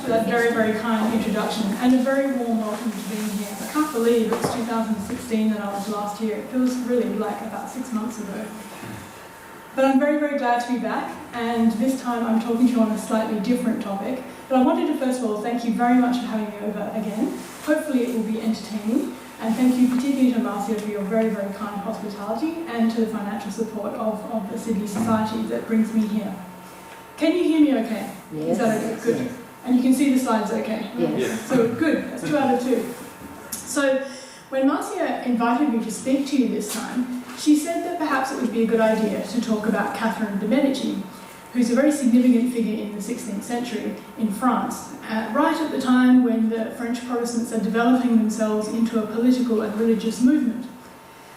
for that very, very kind introduction and a very warm welcome to being here. I can't believe it's 2016 that I was last here. It feels really like about 6 months ago. But I'm very, very glad to be back, and this time I'm talking to you on a slightly different topic. But I wanted to first of all thank you very much for having me over again. Hopefully it will be entertaining, and thank you particularly to Marcia for your very, very kind hospitality and to the financial support of the Huguenot Society that brings me here. Can you hear me okay? Yes. Is that okay? Good. And you can see the slides okay? Yes. Yeah. So good, that's 2 out of 2. So when Marcia invited me to speak to you this time, she said that perhaps it would be a good idea to talk about Catherine de Medici, who's a very significant figure in the 16th century in France, right at the time when the French Protestants are developing themselves into a political and religious movement.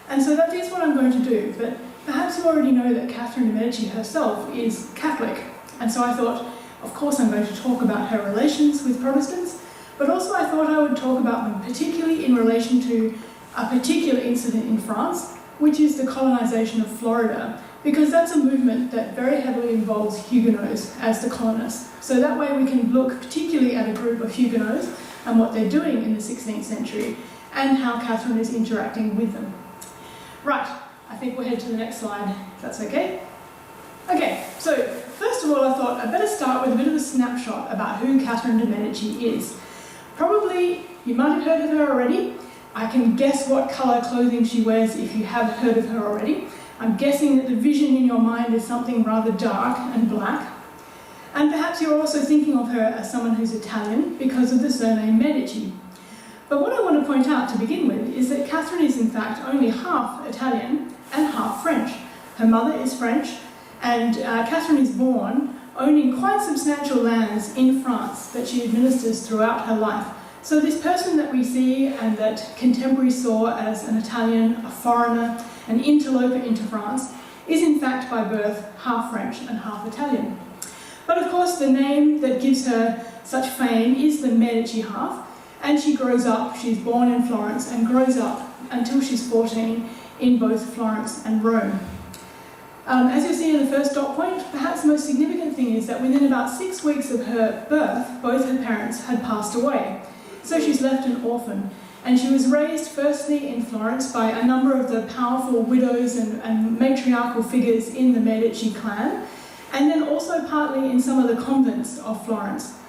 And so that is what I'm going to do, but perhaps you already know that Catherine de Medici herself is Catholic, and so I thought, of course I'm going to talk about her relations with Protestants, but also I thought I would talk about them particularly in relation to a particular incident in France, which is the colonisation of Florida, because that's a movement that very heavily involves Huguenots as the colonists. So that way we can look particularly at a group of Huguenots and what they're doing in the 16th century and how Catherine is interacting with them. Right, I think we'll head to the next slide, if that's okay. Okay, so first of all I thought I'd better start with a bit of a snapshot about who Catherine de Medici is. Probably you might have heard of her already. I can guess what colour clothing she wears if you have heard of her already. I'm guessing that the vision in your mind is something rather dark and black. And perhaps you're also thinking of her as someone who's Italian because of the surname Medici. But what I want to point out to begin with is that Catherine is in fact only half Italian and half French. Her mother is French, and Catherine is born owning quite substantial lands in France that she administers throughout her life. So this person that we see and that contemporaries saw as an Italian, a foreigner, an interloper into France, is in fact by birth half French and half Italian. But of course the name that gives her such fame is the Medici half, and she grows up, she's born in Florence and grows up until she's 14 in both Florence and Rome. As you'll see in the first dot point, perhaps the most significant thing is that within about 6 weeks of her birth, both her parents had passed away. So she's left an orphan. And she was raised firstly in Florence by a number of the powerful widows and matriarchal figures in the Medici clan, and then also partly in some of the convents of Florence.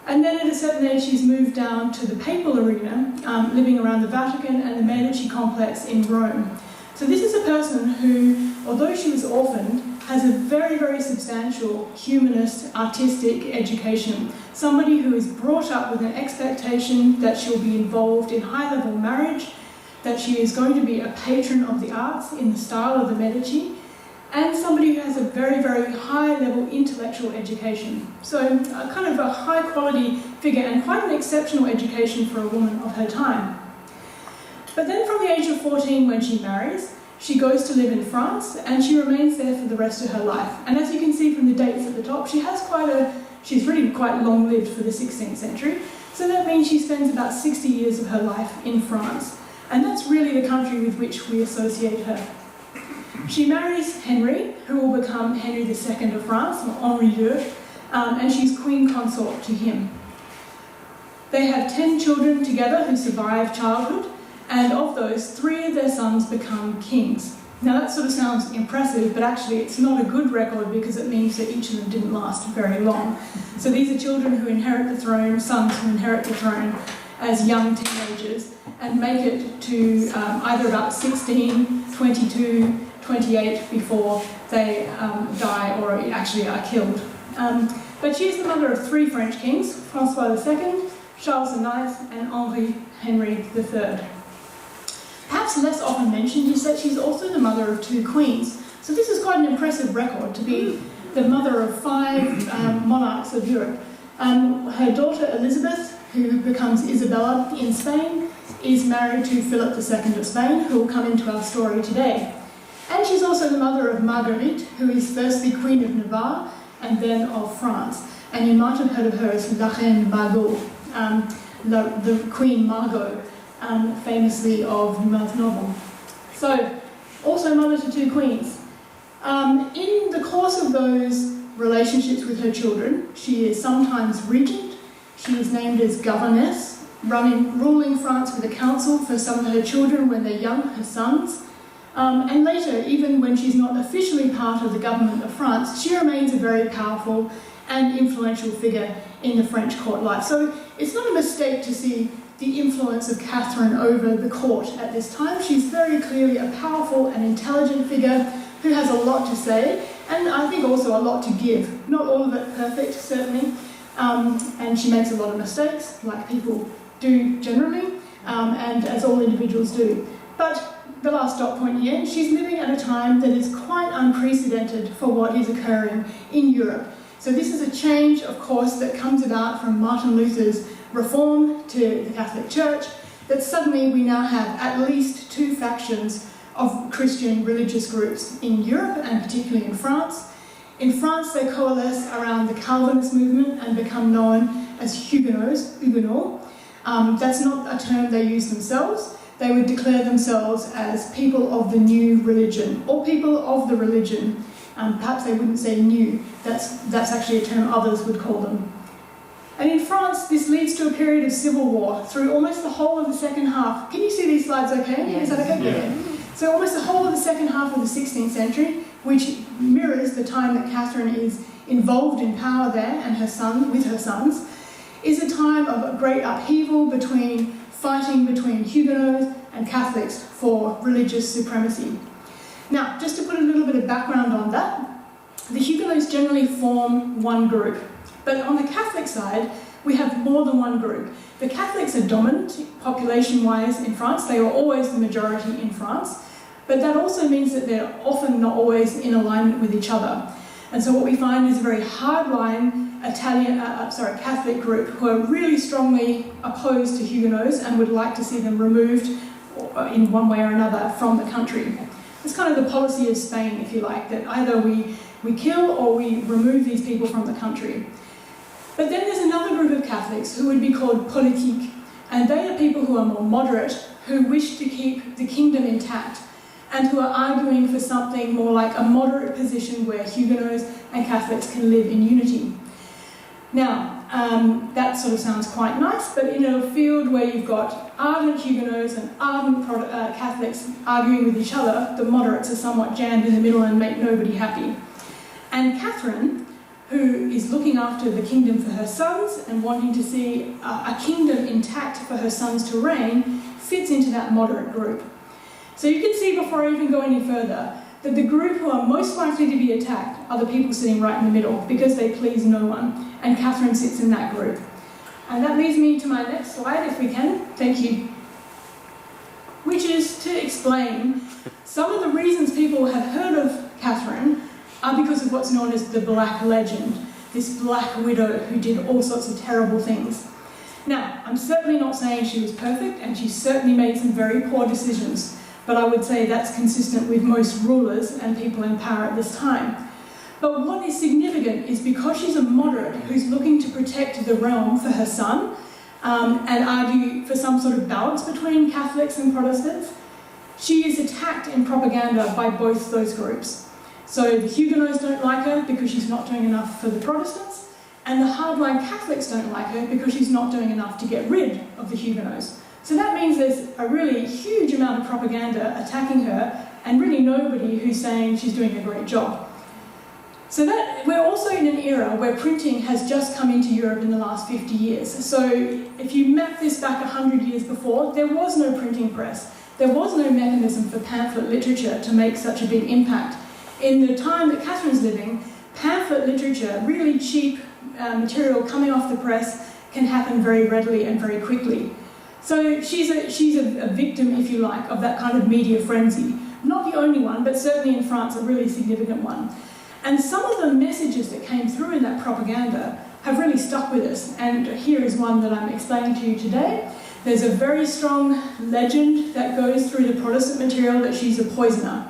And then at a certain age she's moved down to the papal arena, living around the Vatican and the Medici complex in Rome. So this is a person who, although she was orphaned, has a very, very substantial humanist, artistic education. Somebody who is brought up with an expectation that she'll be involved in high-level marriage, that she is going to be a patron of the arts in the style of the Medici, and somebody who has a very, very high-level intellectual education. So kind of a high-quality figure and quite an exceptional education for a woman of her time. But then from the age of 14, when she marries, she goes to live in France and she remains there for the rest of her life. And as you can see from the dates at the top, she's really quite long-lived for the 16th century. So that means she spends about 60 years of her life in France. And that's really the country with which we associate her. She marries Henry, who will become Henry II of France, or Henri II, and she's queen consort to him. They have 10 children together who survive childhood, and of those, 3 of their sons become kings. Now that sort of sounds impressive, but actually it's not a good record because it means that each of them didn't last very long. So these are children who inherit the throne, sons who inherit the throne as young teenagers and make it to either about 16, 22, 28 before they die or actually are killed. But she is the mother of 3 French kings, Francois II, Charles IX, and Henry III. Perhaps less often mentioned is that she's also the mother of 2 queens. So this is quite an impressive record to be the mother of 5 monarchs of Europe. Her daughter Elizabeth, who becomes Isabella in Spain, is married to Philip II of Spain, who will come into our story today. And she's also the mother of Marguerite, who is firstly Queen of Navarre and then of France. And you might have heard of her as La Reine Margot, the Queen Margot, famously of Mirth Novel. So, also mother to 2 queens. In the course of those relationships with her children, she is sometimes regent, She was named as governess, ruling France with a council for some of her children when they're young, her sons. And later, even when she's not officially part of the government of France, she remains a very powerful and influential figure in the French court life. So it's not a mistake to see the influence of Catherine over the court at this time. She's very clearly a powerful and intelligent figure who has a lot to say, and I think also a lot to give. Not all of it perfect, certainly, and she makes a lot of mistakes, like people do generally, and as all individuals do. But the last dot point here, she's living at a time that is quite unprecedented for what is occurring in Europe. So this is a change, of course, that comes about from Martin Luther's reform to the Catholic Church, that suddenly we now have at least two factions of Christian religious groups in Europe and particularly in France. In France, they coalesce around the Calvinist movement and become known as Huguenots, Huguenot. That's not a term they use themselves. They would declare themselves as people of the new religion, or people of the religion. Perhaps they wouldn't say new. That's actually a term others would call them. And in France, this leads to a period of civil war through almost the whole of the second half. Can you see these slides okay? Yes. Is that okay? Yeah. So almost the whole of the second half of the 16th century, which mirrors the time that Catherine is involved in power there and with her sons, is a time of great upheaval fighting between Huguenots and Catholics for religious supremacy. Now, just to put a little bit of background on that, the Huguenots generally form one group. But on the Catholic side, we have more than one group. The Catholics are dominant population-wise in France. They are always the majority in France. But that also means that they're often not always in alignment with each other. And so what we find is a very hardline Catholic group who are really strongly opposed to Huguenots and would like to see them removed in one way or another from the country. It's kind of the policy of Spain, if you like, that either we kill or we remove these people from the country. But then there's another group of Catholics who would be called politique, and they are people who are more moderate, who wish to keep the kingdom intact, and who are arguing for something more like a moderate position where Huguenots and Catholics can live in unity. Now, that sort of sounds quite nice, but in a field where you've got ardent Huguenots and ardent Catholics arguing with each other, the moderates are somewhat jammed in the middle and make nobody happy. And Catherine, who is looking after the kingdom for her sons and wanting to see a kingdom intact for her sons to reign, fits into that moderate group. So you can see, before I even go any further, that the group who are most likely to be attacked are the people sitting right in the middle, because they please no one, and Catherine sits in that group. And that leads me to my next slide, if we can. Thank you. Which is to explain some of the reasons people have heard of Catherine are because of what's known as the Black Legend, this Black Widow who did all sorts of terrible things. Now, I'm certainly not saying she was perfect, and she certainly made some very poor decisions, but I would say that's consistent with most rulers and people in power at this time. But what is significant is because she's a moderate who's looking to protect the realm for her son and argue for some sort of balance between Catholics and Protestants, she is attacked in propaganda by both those groups. So the Huguenots don't like her because she's not doing enough for the Protestants, and the hardline Catholics don't like her because she's not doing enough to get rid of the Huguenots. So that means there's a really huge amount of propaganda attacking her, and really nobody who's saying she's doing a great job. So that we're also in an era where printing has just come into Europe in the last 50 years. So if you map this back 100 years before, there was no printing press. There was no mechanism for pamphlet literature to make such a big impact. In the time that Catherine's living, pamphlet literature, really cheap material coming off the press, can happen very readily and very quickly. So she's a victim, if you like, of that kind of media frenzy. Not the only one, but certainly in France a really significant one. And some of the messages that came through in that propaganda have really stuck with us, and here is one that I'm explaining to you today. There's a very strong legend that goes through the Protestant material that she's a poisoner,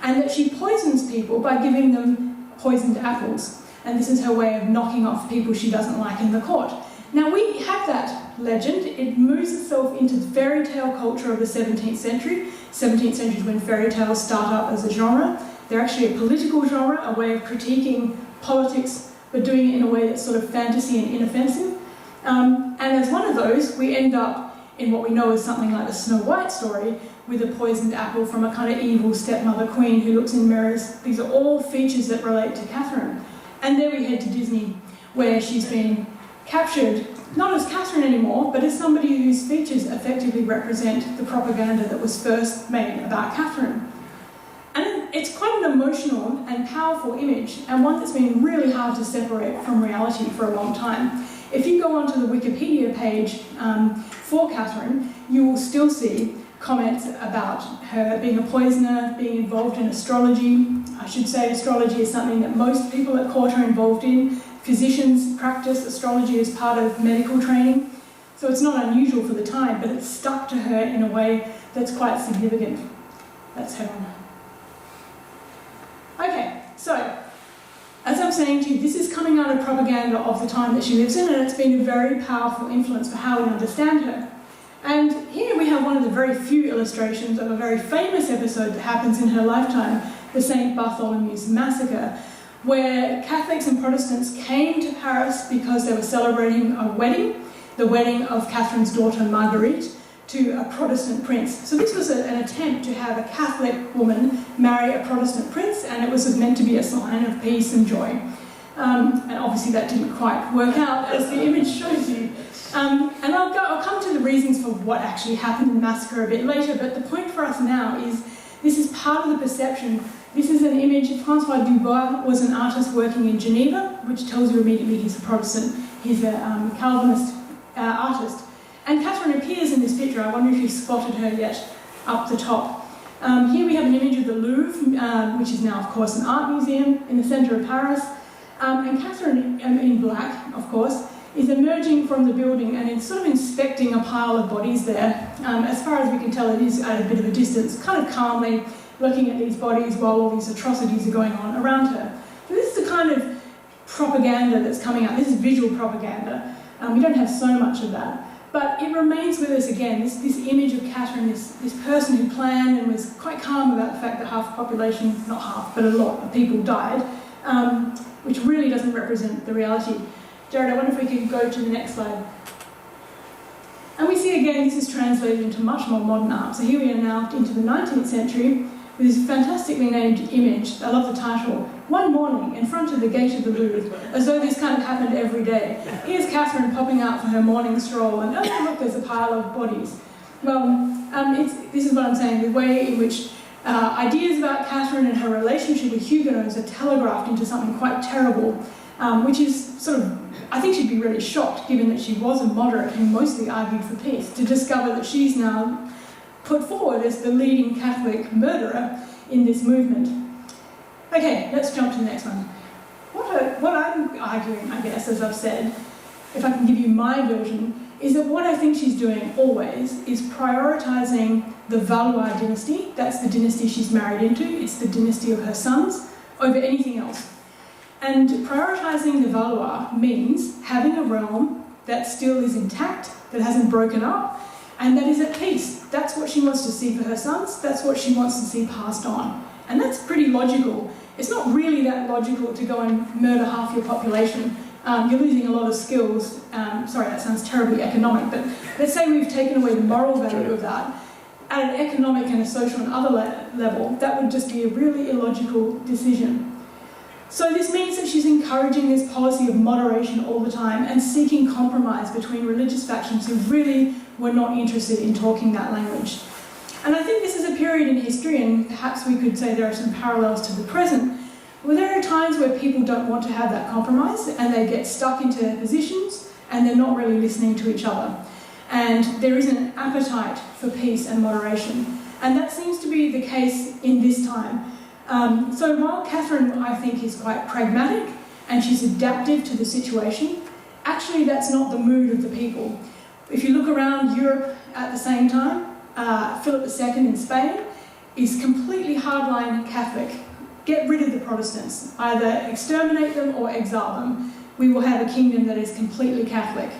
and that she poisons people by giving them poisoned apples. And this is her way of knocking off people she doesn't like in the court. Now, we have that legend. It moves itself into the fairy tale culture of the 17th century. 17th century is when fairy tales start up as a genre. They're actually a political genre, a way of critiquing politics, but doing it in a way that's sort of fantasy and inoffensive. And as one of those, we end up in what we know as something like the Snow White story, with a poisoned apple from a kind of evil stepmother queen who looks in mirrors. These are all features that relate to Catherine. And then we head to Disney, where she's been captured, not as Catherine anymore, but as somebody whose features effectively represent the propaganda that was first made about Catherine. And it's quite an emotional and powerful image, and one that's been really hard to separate from reality for a long time. If you go onto the Wikipedia page for Catherine, you will still see comments about her being a poisoner, being involved in astrology. I should say astrology is something that most people at court are involved in. Physicians practice astrology as part of medical training. So it's not unusual for the time, but it's stuck to her in a way that's quite significant. Let's head on. Okay, so as I'm saying to you, this is coming out of propaganda of the time that she lives in, and it's been a very powerful influence for how we understand her. And here we have one of the very few illustrations of a very famous episode that happens in her lifetime, the St. Bartholomew's Massacre, where Catholics and Protestants came to Paris because they were celebrating a wedding, the wedding of Catherine's daughter Marguerite, to a Protestant prince. So this was an attempt to have a Catholic woman marry a Protestant prince, and it was meant to be a sign of peace and joy. And obviously that didn't quite work out, as the image shows you. And I'll come to the reasons for what actually happened in the massacre a bit later, but the point for us now is this is part of the perception. This is an image. Francois Dubois was an artist working in Geneva, which tells you immediately he's a Protestant. He's a Calvinist artist. And Catherine appears in this picture. I wonder if you've spotted her yet up the top. Here we have an image of the Louvre, which is now, of course, an art museum in the centre of Paris. And Catherine, in black, of course, is emerging from the building and is sort of inspecting a pile of bodies there. As far as we can tell, it is at a bit of a distance, kind of calmly looking at these bodies while all these atrocities are going on around her. So this is the kind of propaganda that's coming out. This is visual propaganda. We don't have so much of that. But it remains with us again, this image of Catherine, this person who planned and was quite calm about the fact that half the population, not half, but a lot of people died, which really doesn't represent the reality. Jared, I wonder if we could go to the next slide. And we see again, this is translated into much more modern art. So here we are now into the 19th century with this fantastically named image. I love the title. One morning in front of the gate of the Louvre, as though this kind of happened every day. Here's Catherine popping out for her morning stroll, and oh look, there's a pile of bodies. Well, this is what I'm saying, the way in which ideas about Catherine and her relationship with Huguenots are telegraphed into something quite terrible, which is sort of, I think she'd be really shocked, given that she was a moderate who mostly argued for peace, to discover that she's now put forward as the leading Catholic murderer in this movement. Okay, let's jump to the next one. What I'm arguing, I guess, as I've said, if I can give you my version, is that what I think she's doing always is prioritising the Valois dynasty. That's the dynasty she's married into. It's the dynasty of her sons, over anything else. And prioritising the Valois means having a realm that still is intact, that hasn't broken up, and that is at peace. That's what she wants to see for her sons. That's what she wants to see passed on. And that's pretty logical. It's not really that logical to go and murder half your population. You're losing a lot of skills. Sorry, that sounds terribly economic, but let's say we've taken away the moral value of that. At an economic and a social and other level, that would just be a really illogical decision. So this means that she's encouraging this policy of moderation all the time and seeking compromise between religious factions who really were not interested in talking that language. And I think this is a period in history, and perhaps we could say there are some parallels to the present, where there are times where people don't want to have that compromise and they get stuck into their positions and they're not really listening to each other. And there is an appetite for peace and moderation. And that seems to be the case in this time. So while Catherine, I think, is quite pragmatic and she's adaptive to the situation, actually that's not the mood of the people. If you look around Europe at the same time, Philip II in Spain is completely hardline Catholic. Get rid of the Protestants, either exterminate them or exile them. We will have a kingdom that is completely Catholic.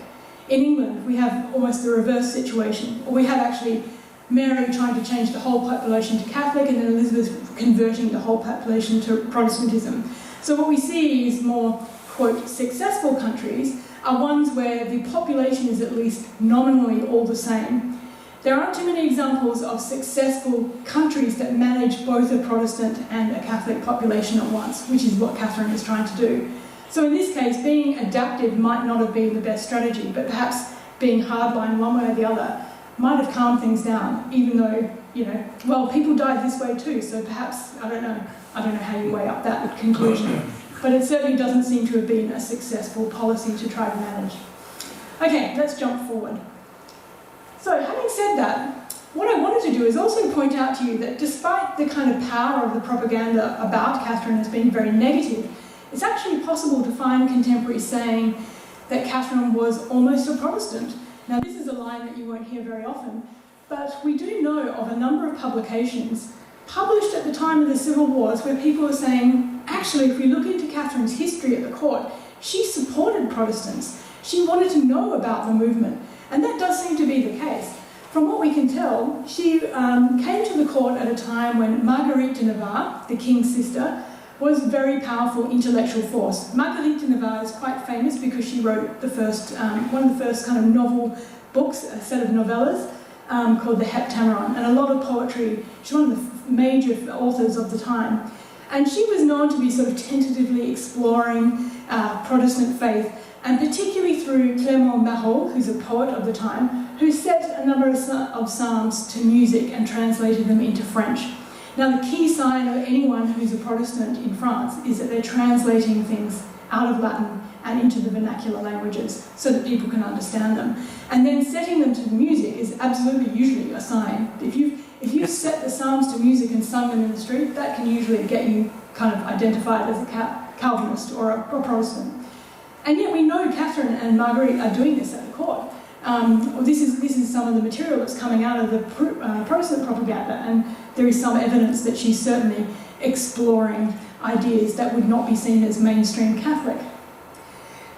In England, we have almost the reverse situation. Or we have actually Mary trying to change the whole population to Catholic and then Elizabeth converting the whole population to Protestantism. So what we see is more, quote, successful countries are ones where the population is at least nominally all the same. There aren't too many examples of successful countries that manage both a Protestant and a Catholic population at once, which is what Catherine is trying to do. So in this case, being adaptive might not have been the best strategy, but perhaps being hardline one way or the other might have calmed things down, even though, you know, well, people died this way too, so perhaps, I don't know how you weigh up that conclusion. But it certainly doesn't seem to have been a successful policy to try to manage. Okay, let's jump forward. So having said that, what I wanted to do is also point out to you that despite the kind of power of the propaganda about Catherine as being very negative, it's actually possible to find contemporaries saying that Catherine was almost a Protestant. Now this is a line that you won't hear very often, but we do know of a number of publications published at the time of the Civil Wars where people are saying, actually, if we look into Catherine's history at the court, she supported Protestants. She wanted to know about the movement. And that does seem to be the case. From what we can tell, she came to the court at a time when Marguerite de Navarre, the king's sister, was a very powerful intellectual force. Marguerite de Navarre is quite famous because she wrote the first, one of the first kind of novel books, a set of novellas, called the Heptameron, and a lot of poetry. She's one of the major authors of the time. And she was known to be sort of tentatively exploring Protestant faith, and particularly through Clément Marot, who's a poet of the time, who set a number of psalms to music and translated them into French. Now, the key sign of anyone who's a Protestant in France is that they're translating things out of Latin and into the vernacular languages so that people can understand them. And then setting them to the music is absolutely usually a sign. If you've set the psalms to music and sung them in the street, that can usually get you kind of identified as a Calvinist or a Protestant. And yet we know Catherine and Marguerite are doing this at the court. This is some of the material that's coming out of the Protestant propaganda, and there is some evidence that she's certainly exploring ideas that would not be seen as mainstream Catholic.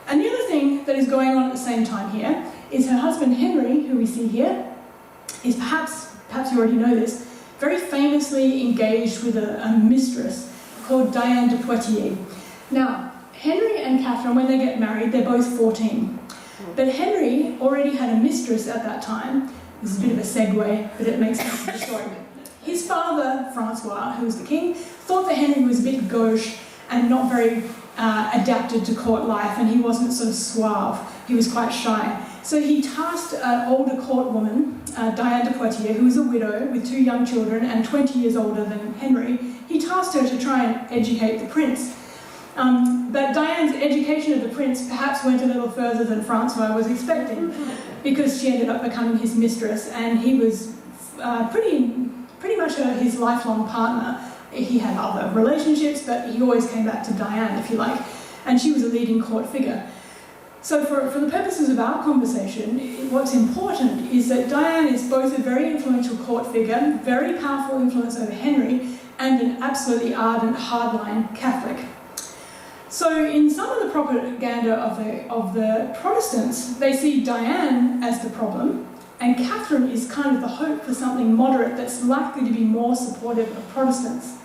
And the other thing that is going on at the same time here is her husband Henry, who we see here, is perhaps you already know this, very famously engaged with a mistress called Diane de Poitiers. Now, Henry and Catherine, when they get married, they're both 14. But Henry already had a mistress at that time. This is a bit of a segue, but it makes sense of the story. His father, Francois, who was the king, thought that Henry was a bit gauche and not very adapted to court life, and he wasn't sort of suave. He was quite shy. So he tasked an older court woman, Diane de Poitiers, who was a widow with 2 young children and 20 years older than Henry. He tasked her to try and educate the prince. But Diane's education of the prince perhaps went a little further than Francois was expecting, because she ended up becoming his mistress, and he was pretty much his lifelong partner. He had other relationships, but he always came back to Diane, if you like, and she was a leading court figure. So for the purposes of our conversation, what's important is that Diane is both a very influential court figure, very powerful influence over Henry, and an absolutely ardent, hardline Catholic. So in some of the propaganda of the Protestants, they see Diane as the problem, and Catherine is kind of the hope for something moderate that's likely to be more supportive of Protestants.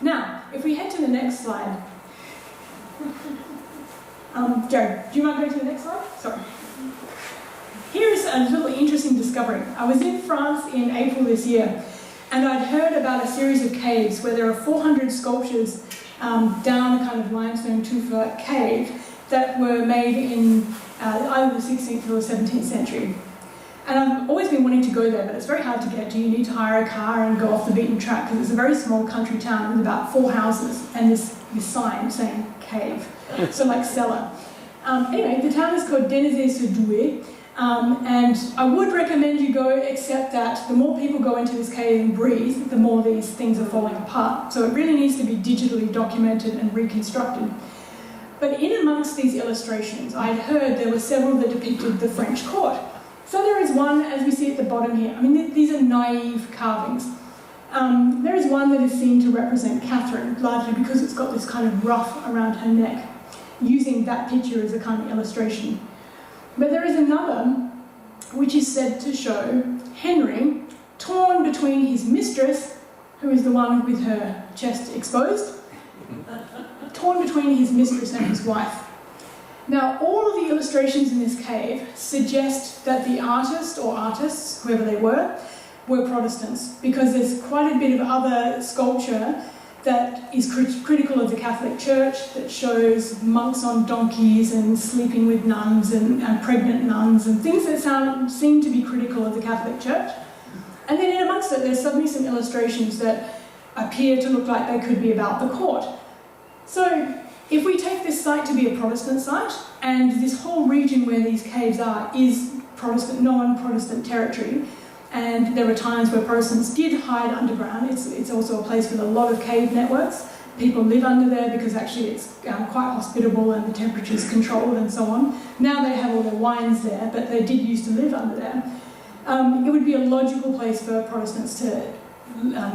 Now, if we head to the next slide. Joe, do you mind going to the next slide? Sorry. Here's a little interesting discovery. I was in France in April this year, and I'd heard about a series of caves where there are 400 sculptures down a kind of limestone tufa cave that were made in either the 16th or the 17th century. And I've always been wanting to go there, but it's very hard to get to. You need to hire a car and go off the beaten track, because it's a very small country town with about 4 houses and this sign saying cave, so like cellar. Anyway, the town is called Denizé-sur-Douai, and I would recommend you go, except that the more people go into this cave and breathe, the more these things are falling apart. So it really needs to be digitally documented and reconstructed. But in amongst these illustrations, I'd heard there were several that depicted the French court. So there is one, as we see at the bottom here. I mean, these are naive carvings. There is one that is seen to represent Catherine, largely because it's got this kind of ruff around her neck, using that picture as a kind of illustration. But there is another which is said to show Henry torn between his mistress, who is the one with her chest exposed, torn between his mistress and his wife. Now, all of the illustrations in this cave suggest that the artist or artists, whoever they were Protestants, because there's quite a bit of other sculpture that is critical of the Catholic Church, that shows monks on donkeys and sleeping with nuns and pregnant nuns and things that seem to be critical of the Catholic Church. And then in amongst it, there's suddenly some illustrations that appear to look like they could be about the court. So if we take this site to be a Protestant site, and this whole region where these caves are is Protestant, non-Protestant territory, and there were times where Protestants did hide underground. It's also a place with a lot of cave networks. People live under there because actually it's quite hospitable and the temperature's controlled and so on. Now they have all their wines there, but they did used to live under there. It would be a logical place for Protestants to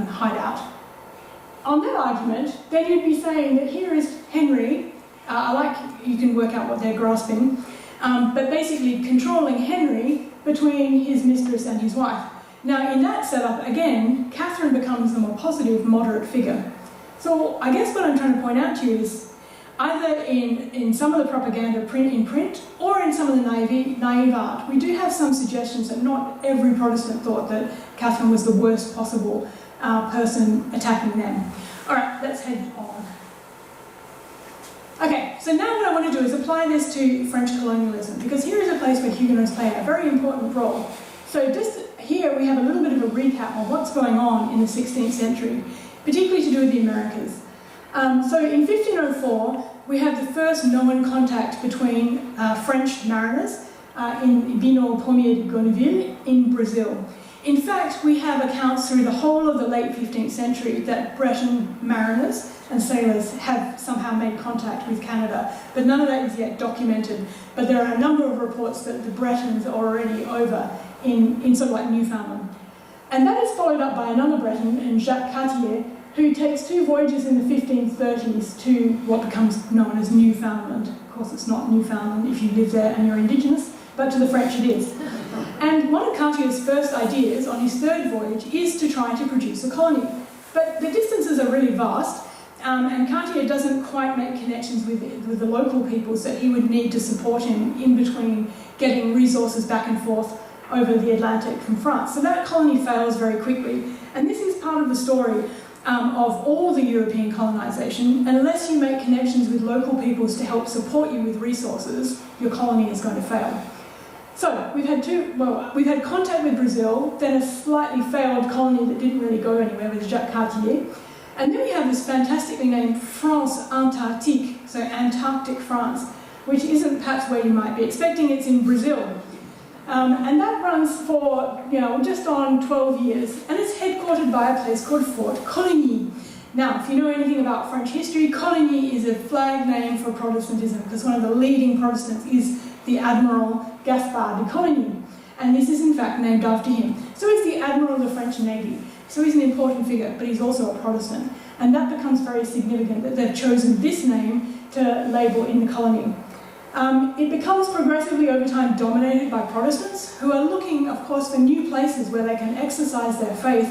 hide out. On that argument, then you'd be saying that here is Henry. You can work out what they're grasping, but basically controlling Henry between his mistress and his wife. Now, in that setup, again, Catherine becomes the more positive, moderate figure. So I guess what I'm trying to point out to you is either in some of the propaganda in print or in some of the naive art, we do have some suggestions that not every Protestant thought that Catherine was the worst possible person attacking them. All right, let's head on. Okay, so now what I want to do is apply this to French colonialism, because here is a place where Huguenots play a very important role. So just here we have a little bit of a recap of what's going on in the 16th century, particularly to do with the Americas. So in 1504, we have the first known contact between French mariners in Vino Premier de Gonneville in Brazil. In fact, we have accounts through the whole of the late 15th century that Breton mariners and sailors have somehow made contact with Canada, but none of that is yet documented. But there are a number of reports that the Bretons are already over in sort of like Newfoundland. And that is followed up by another Breton, Jacques Cartier, who takes 2 voyages in the 1530s to what becomes known as Newfoundland. Of course, it's not Newfoundland if you live there and you're Indigenous, but to the French it is. And one of Cartier's first ideas on his 3rd voyage is to try to produce a colony. But the distances are really vast, and Cartier doesn't quite make connections with the local peoples that he would need to support him in between getting resources back and forth over the Atlantic from France. So that colony fails very quickly. And this is part of the story of all the European colonisation. And unless you make connections with local peoples to help support you with resources, your colony is going to fail. So we've had contact with Brazil, then a slightly failed colony that didn't really go anywhere with Jacques Cartier. And then we have this fantastically named France Antarctique, so Antarctic France, which isn't perhaps where you might be expecting. It's in Brazil. And that runs for, just on 12 years, and it's headquartered by a place called Fort Coligny. Now, if you know anything about French history, Coligny is a flag name for Protestantism, because one of the leading Protestants is the Admiral Gaspard de Coligny, and this is in fact named after him. So he's the Admiral of the French Navy, so he's an important figure, but he's also a Protestant, and that becomes very significant that they've chosen this name to label in the colony. It becomes progressively over time dominated by Protestants, who are looking, of course, for new places where they can exercise their faith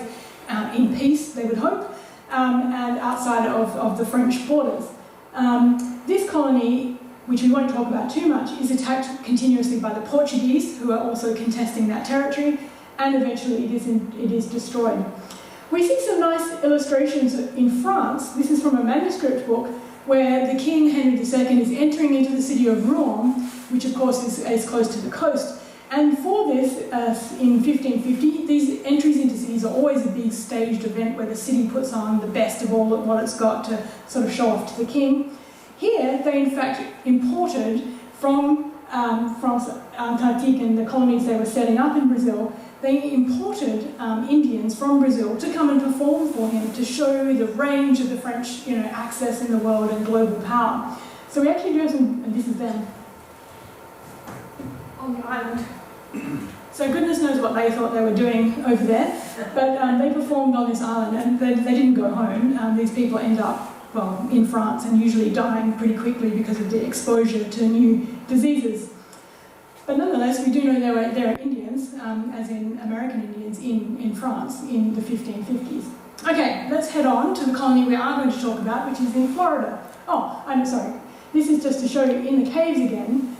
in peace, they would hope, and outside of the French borders. This colony, which we won't talk about too much, is attacked continuously by the Portuguese, who are also contesting that territory, and eventually it is destroyed. We see some nice illustrations in France. This is from a manuscript book where the King Henry II is entering into the city of Rouen, which of course is close to the coast. And for this, in 1550, these entries into cities are always a big staged event where the city puts on the best of all of what it's got to sort of show off to the king. Here, they in fact imported from France Antarctique and the colonies they were setting up in Brazil, they imported Indians from Brazil to come and perform for him to show the range of the French access in the world and global power. So we actually do have some, and this is them, on the island. So goodness knows what they thought they were doing over there, but they performed on this island and they didn't go home. These people end up, in France and usually dying pretty quickly because of the exposure to new diseases. But nonetheless, we do know there are Indians, as in American Indians, in France in the 1550s. Okay, let's head on to the colony we are going to talk about, which is in Florida. Oh, I'm sorry. this is just to show you in the caves again.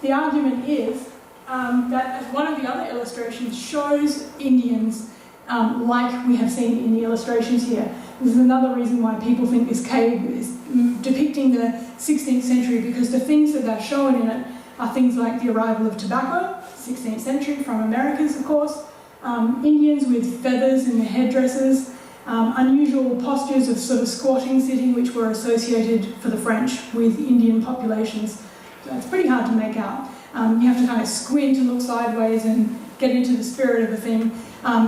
The argument is that one of the other illustrations shows Indians like we have seen in the illustrations here. This is another reason why people think this cave is depicting the 16th century, because the things that are shown in it are things like the arrival of tobacco, 16th century, from Americans of course, Indians with feathers in their headdresses, unusual postures of sort of squatting, sitting, which were associated for the French with Indian populations. So it's pretty hard to make out. You have to kind of squint and look sideways and get into the spirit of a thing.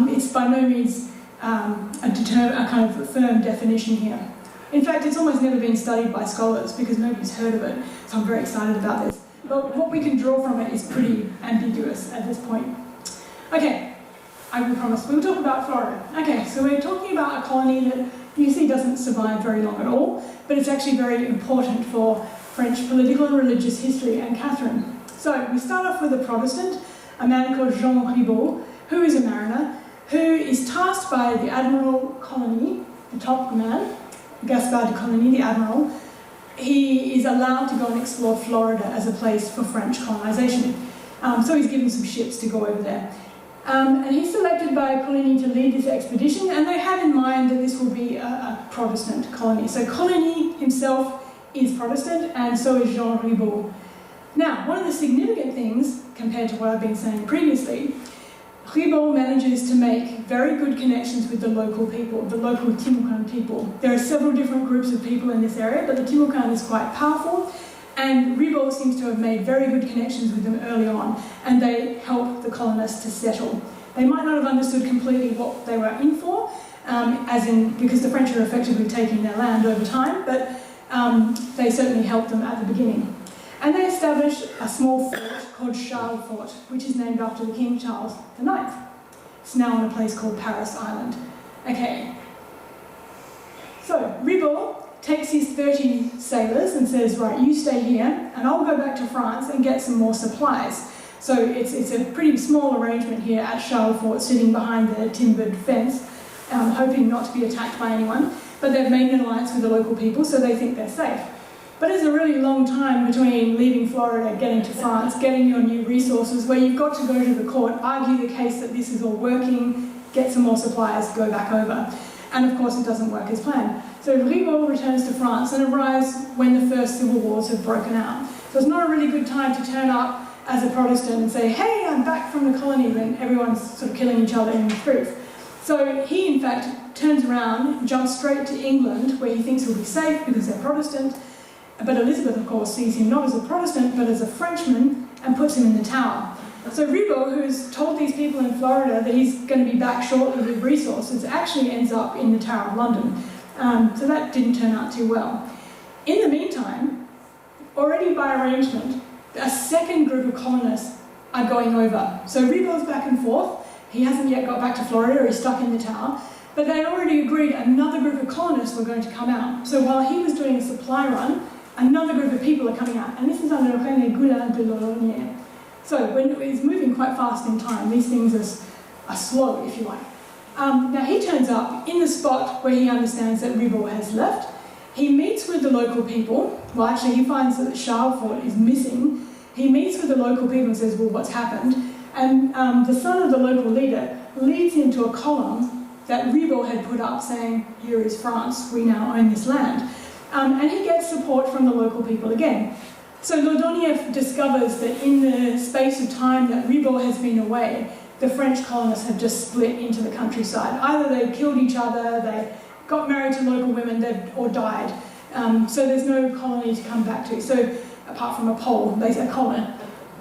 It's by no means a kind of firm definition here. In fact, it's almost never been studied by scholars because nobody's heard of it, so I'm very excited about this. But what we can draw from it is pretty ambiguous at this point. Okay, I will promise we'll talk about Florida. Okay, so we're talking about a colony that you see doesn't survive very long at all, but it's actually very important for French political and religious history and Catherine. So we start off with a Protestant, a man called Jean Ribault, who is a mariner, who is tasked by the Admiral Coligny, the top man, Gaspard de Coligny, the Admiral. He is allowed to go and explore Florida as a place for French colonisation. So he's given some ships to go over there. And he's selected by Coligny to lead this expedition, and they have in mind that this will be a Protestant colony. So Coligny himself is Protestant, and so is Jean Ribault. Now, one of the significant things, compared to what I've been saying previously, Ribault manages to make very good connections with the local people, the local Timucun people. There are several different groups of people in this area, but the Timucun is quite powerful, and Ribault seems to have made very good connections with them early on, and they help the colonists to settle. They might not have understood completely what they were in for, because the French are effectively taking their land over time, but they certainly helped them at the beginning. And they established a small fort called Charles Fort, which is named after the King Charles IX. It's now on a place called Paris Island. Okay. So Ribault takes his 30 sailors and says, right, you stay here, and I'll go back to France and get some more supplies. So it's a pretty small arrangement here at Charles Fort, sitting behind the timbered fence, hoping not to be attacked by anyone. But they've made an alliance with the local people, so they think they're safe. But it's a really long time between leaving Florida, getting to France, getting your new resources, where you've got to go to the court, argue the case that this is all working, get some more supplies, go back over. And of course it doesn't work as planned. So Ribault returns to France and arrives when the first civil wars have broken out. So it's not a really good time to turn up as a Protestant and say, hey, I'm back from the colony, when everyone's sort of killing each other in the truth. So he in fact turns around, jumps straight to England, where he thinks he'll be safe because they're Protestant. But Elizabeth, of course, sees him not as a Protestant, but as a Frenchman, and puts him in the Tower. So Ribault, who's told these people in Florida that he's going to be back shortly with resources, actually ends up in the Tower of London. So that didn't turn out too well. In the meantime, already by arrangement, a second group of colonists are going over. So Ribault's back and forth. He hasn't yet got back to Florida, or he's stuck in the Tower. But they'd already agreed another group of colonists were going to come out. So while he was doing a supply run, another group of people are coming out, and this is under René Goulin de Loronière. So when it's moving quite fast in time, these things are slow, if you like. Now he turns up in the spot where he understands that Ribault has left. He meets with the local people. Well, actually, he finds that Charles Fort is missing. He meets with the local people and says, well, what's happened? And the son of the local leader leads him to a column that Ribault had put up saying, here is France, we now own this land. And he gets support from the local people again. So Laudonnière discovers that in the space of time that Ribault has been away, the French colonists have just split into the countryside. Either they killed each other, they got married to local women, or died. So there's no colony to come back to. So apart from a pole, they say colony.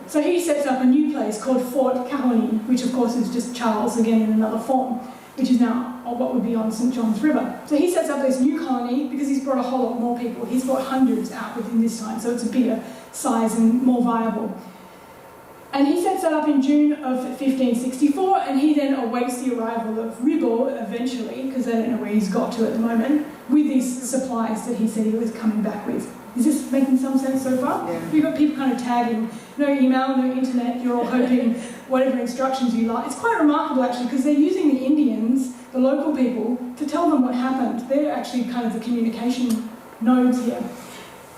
So he sets up a new place called Fort Caroline, which of course is just Charles again in another form, which is now what would be on St. John's River. So he sets up this new colony because he's brought a whole lot more people. He's brought hundreds out within this time, so it's a bigger size and more viable. And he sets that up in June of 1564, and he then awaits the arrival of Ribault eventually, because they don't know where he's got to at the moment, with these supplies that he said he was coming back with. Is this making some sense so far? Yeah. You've got people kind of tagging, no email, no internet, you're all hoping whatever instructions you like. It's quite remarkable actually, because they're using the Indians, the local people, to tell them what happened. They're actually kind of the communication nodes here.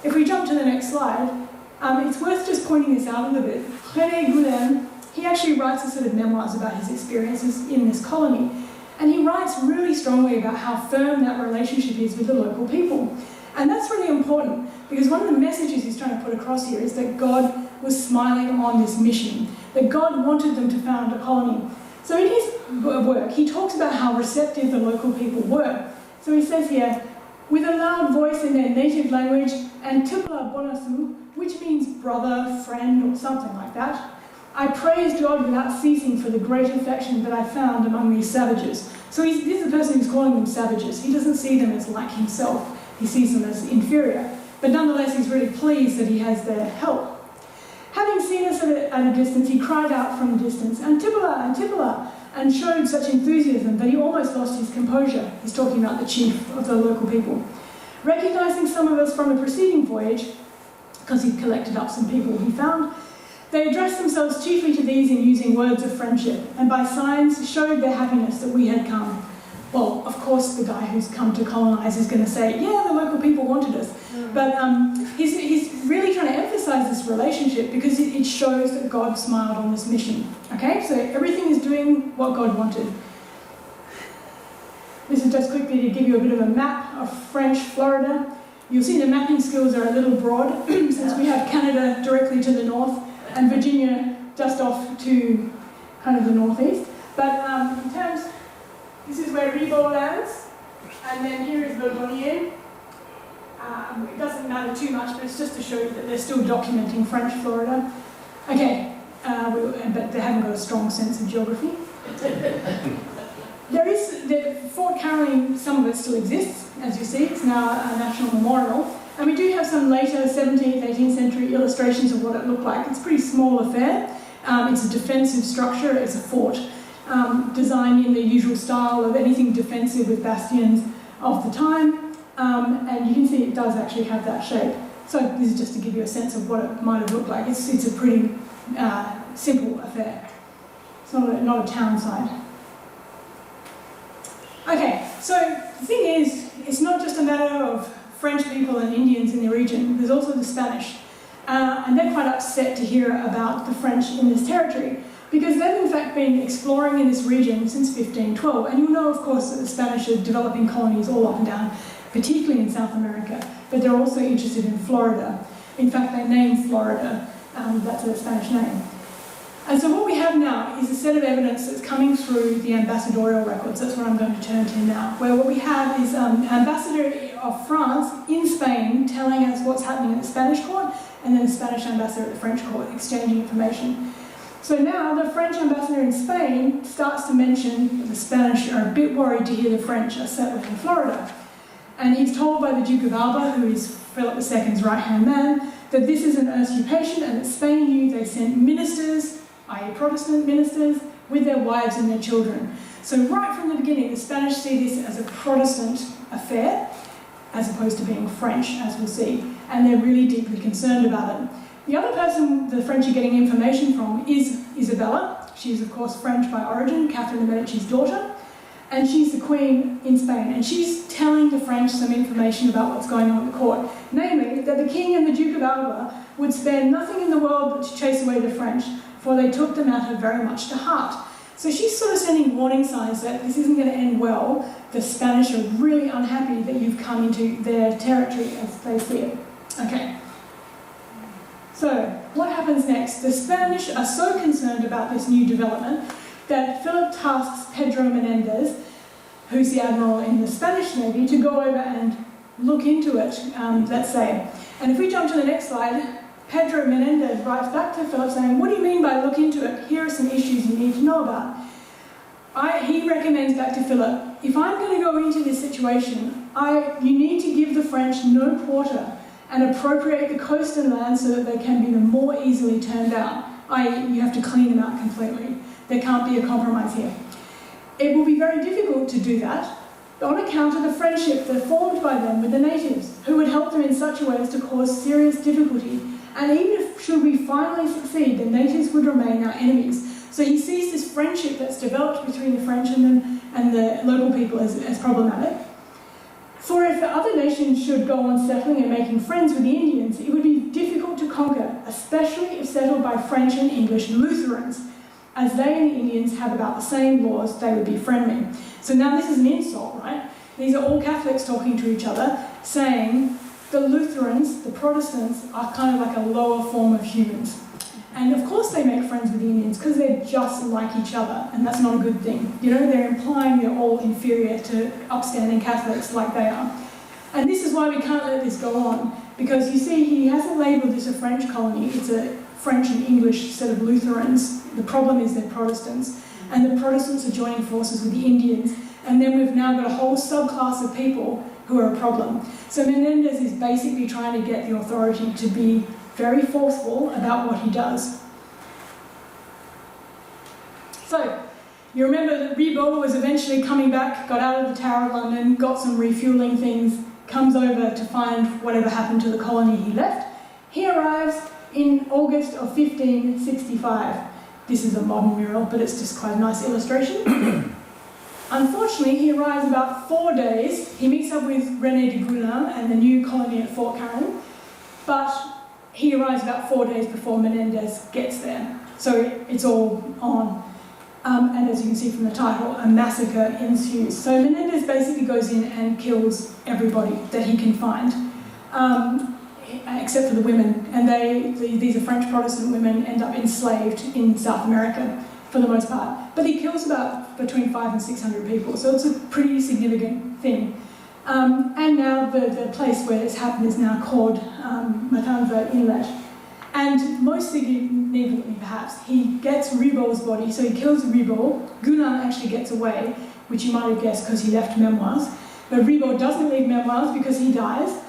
If we jump to the next slide, it's worth just pointing this out a little bit. René Goulin, he actually writes a sort of memoirs about his experiences in this colony, and he writes really strongly about how firm that relationship is with the local people. And that's really important, because one of the messages he's trying to put across here is that God was smiling on this mission, that God wanted them to found a colony. So in his work, he talks about how receptive the local people were. So he says here, with a loud voice in their native language, and Tupela Bonasu, which means brother, friend, or something like that, I praised God without ceasing for the great affection that I found among these savages. So this is the person who's calling them savages. He doesn't see them as like himself. He sees them as inferior. But nonetheless, he's really pleased that he has their help. Having seen us at a distance, he cried out from a distance, Antipala, and showed such enthusiasm that he almost lost his composure. He's talking about the chief of the local people. Recognising some of us from the preceding voyage, because he'd collected up some people he found, they addressed themselves chiefly to these in using words of friendship, and by signs showed their happiness that we had come. Well, of course, the guy who's come to colonise is going to say, yeah, the local people wanted us. But he's really trying to emphasise this relationship because it shows that God smiled on this mission. Okay, so everything is doing what God wanted. This is just quickly to give you a bit of a map of French Florida. You'll see the mapping skills are a little broad since we have Canada directly to the north and Virginia just off to kind of the northeast. But in terms, this is where Ribault lands, and then here is Le Bonnier. It doesn't matter too much, but it's just to show you that they're still documenting French Florida. Okay, but they haven't got a strong sense of geography. Fort Caroline, some of it still exists, as you see. It's now a national memorial. And we do have some later 17th, 18th century illustrations of what it looked like. It's a pretty small affair. It's a defensive structure. It's a fort designed in the usual style of anything defensive with bastions of the time. And you can see it does actually have that shape. So this is just to give you a sense of what it might have looked like. It's a pretty simple affair. It's not a town site. Okay, so the thing is, it's not just a matter of French people and Indians in the region. There's also the Spanish. And they're quite upset to hear about the French in this territory, because they've in fact been exploring in this region since 1512. And you know, of course, that the Spanish are developing colonies all up and down, particularly in South America, but they're also interested in Florida. In fact, they named Florida, that's a Spanish name. And so what we have now is a set of evidence that's coming through the ambassadorial records. That's what I'm going to turn to now, where what we have is ambassador of France in Spain telling us what's happening at the Spanish court, and then the Spanish ambassador at the French court exchanging information. So now the French ambassador in Spain starts to mention that the Spanish are a bit worried to hear the French are settled in Florida. And he's told by the Duke of Alba, who is Philip II's right-hand man, that this is an usurpation and that Spain knew they sent ministers, i.e. Protestant ministers, with their wives and their children. So right from the beginning, the Spanish see this as a Protestant affair, as opposed to being French, as we'll see, and they're really deeply concerned about it. The other person the French are getting information from is Isabella. She's, of course, French by origin, Catherine de Medici's daughter, and she's the queen in Spain, and she's telling the French some information about what's going on at the court, namely that the king and the Duke of Alba would spare nothing in the world but to chase away the French, for they took the matter very much to heart. So she's sort of sending warning signs that this isn't going to end well. The Spanish are really unhappy that you've come into their territory as they see it. Okay. So, what happens next? The Spanish are so concerned about this new development that Philip tasks Pedro Menendez, who's the admiral in the Spanish Navy, to go over and look into it, let's say. And if we jump to the next slide, Pedro Menendez writes back to Philip saying, what do you mean by look into it? Here are some issues you need to know about. He recommends back to Philip, if I'm going to go into this situation, you need to give the French no quarter and appropriate the coast and land so that they can be the more easily turned out, i.e. you have to clean them out completely. There can't be a compromise here. It will be very difficult to do that on account of the friendship that formed by them with the natives, who would help them in such a way as to cause serious difficulty. And even if should we finally succeed, the natives would remain our enemies. So he sees this friendship that's developed between the French and the local people as problematic. For if the other nations should go on settling and making friends with the Indians, it would be difficult to conquer, especially if settled by French and English Lutherans. As they and the Indians have about the same laws, they would be friendly. So now this is an insult, right? These are all Catholics talking to each other, saying the Lutherans, the Protestants, are kind of like a lower form of humans. And of course they make friends with the Indians because they're just like each other, and that's not a good thing. You know, they're implying they're all inferior to upstanding Catholics like they are. And this is why we can't let this go on, because you see, he hasn't labelled this a French colony, it's a French and English set of Lutherans. The problem is they're Protestants, and the Protestants are joining forces with the Indians, and then we've now got a whole subclass of people who are a problem. So Menendez is basically trying to get the authority to be very forceful about what he does. So, you remember that Ribot was eventually coming back, got out of the Tower of London, got some refuelling things, comes over to find whatever happened to the colony he left. He arrives in August of 1565. This is a modern mural, but it's just quite a nice illustration. Unfortunately, he arrives about 4 days. He meets up with René de Goulin and the new colony at Fort Caron, but he arrives about 4 days before Menendez gets there. So it's all on. And as you can see from the title, a massacre ensues. So Menendez basically goes in and kills everybody that he can find, except for the women. And these are French Protestant women, end up enslaved in South America for the most part. But he kills about between 500 and 600 people, so it's a pretty significant thing. And now the place where it's happened is now called Matanza Inlet. And most significantly, perhaps, he gets Ribot's body, so he kills Ribot. Goulin actually gets away, which you might have guessed because he left memoirs. But Ribot doesn't leave memoirs because he dies.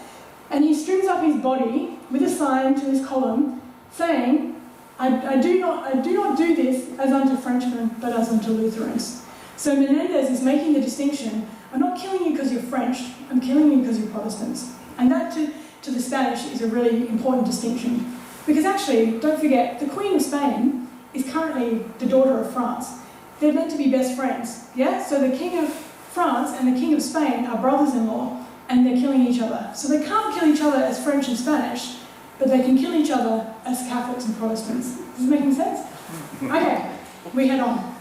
And he strings up his body with a sign to his column saying, I do not do this as unto Frenchmen, but as unto Lutherans. So Menendez is making the distinction, I'm not killing you because you're French, I'm killing you because you're Protestants. And that to the Spanish is a really important distinction. Because actually, don't forget, the Queen of Spain is currently the daughter of France. They're meant to be best friends, yeah? So the King of France and the King of Spain are brothers-in-law, and they're killing each other. So they can't kill each other as French and Spanish, but they can kill each other as Catholics and Protestants. Is this making sense? Okay, we head on.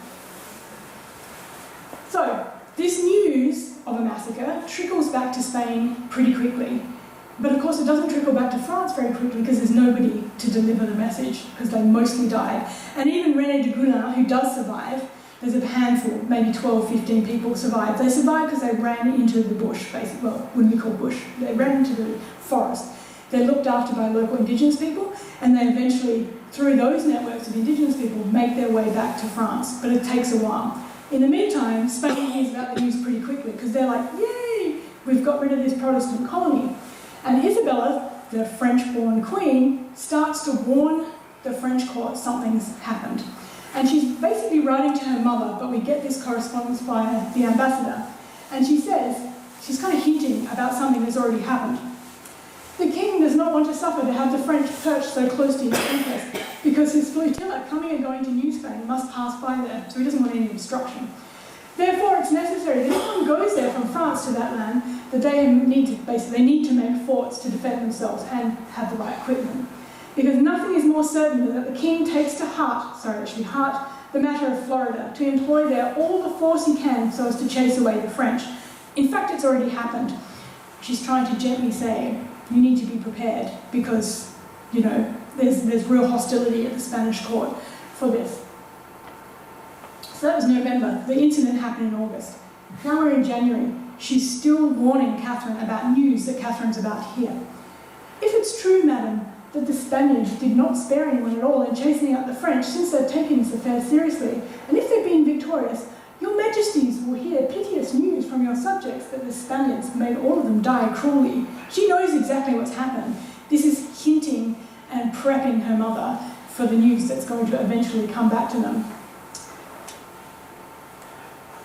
So, this news of a massacre trickles back to Spain pretty quickly. But of course it doesn't trickle back to France very quickly because there's nobody to deliver the message because they mostly died. And even René de Goulin, who does survive, there's a handful, maybe 12, 15 people survive. They survived because they ran into the bush, basically. Well, wouldn't be called bush. They ran into the forest. They're looked after by local Indigenous people, and they eventually, through those networks of Indigenous people, make their way back to France. But it takes a while. In the meantime, Spain hears about the news pretty quickly because they're like, yay, we've got rid of this Protestant colony. And Isabella, the French-born queen, starts to warn the French court something's happened. And she's basically writing to her mother, but we get this correspondence via the ambassador. And she says, she's kind of hinting about something that's already happened. The king does not want to suffer to have the French perched so close to his conquest, because his flotilla coming and going to New Spain must pass by there, so he doesn't want any obstruction. Therefore, it's necessary that if anyone goes there from France to that land, that they need to make forts to defend themselves and have the right equipment. Because nothing is more certain than that the king takes to heart the matter of Florida, to employ there all the force he can so as to chase away the French. In fact, it's already happened. She's trying to gently say, you need to be prepared because, you know, there's real hostility at the Spanish court for this. So that was November. The incident happened in August. Now we're in January. She's still warning Catherine about news that Catherine's about to hear. If it's true, madam, that the Spaniards did not spare anyone at all in chasing out the French, since they've taken this affair seriously, and if they've been victorious, your majesties will hear piteous news from your subjects that the Spaniards made all of them die cruelly. She knows exactly what's happened. This is hinting and prepping her mother for the news that's going to eventually come back to them.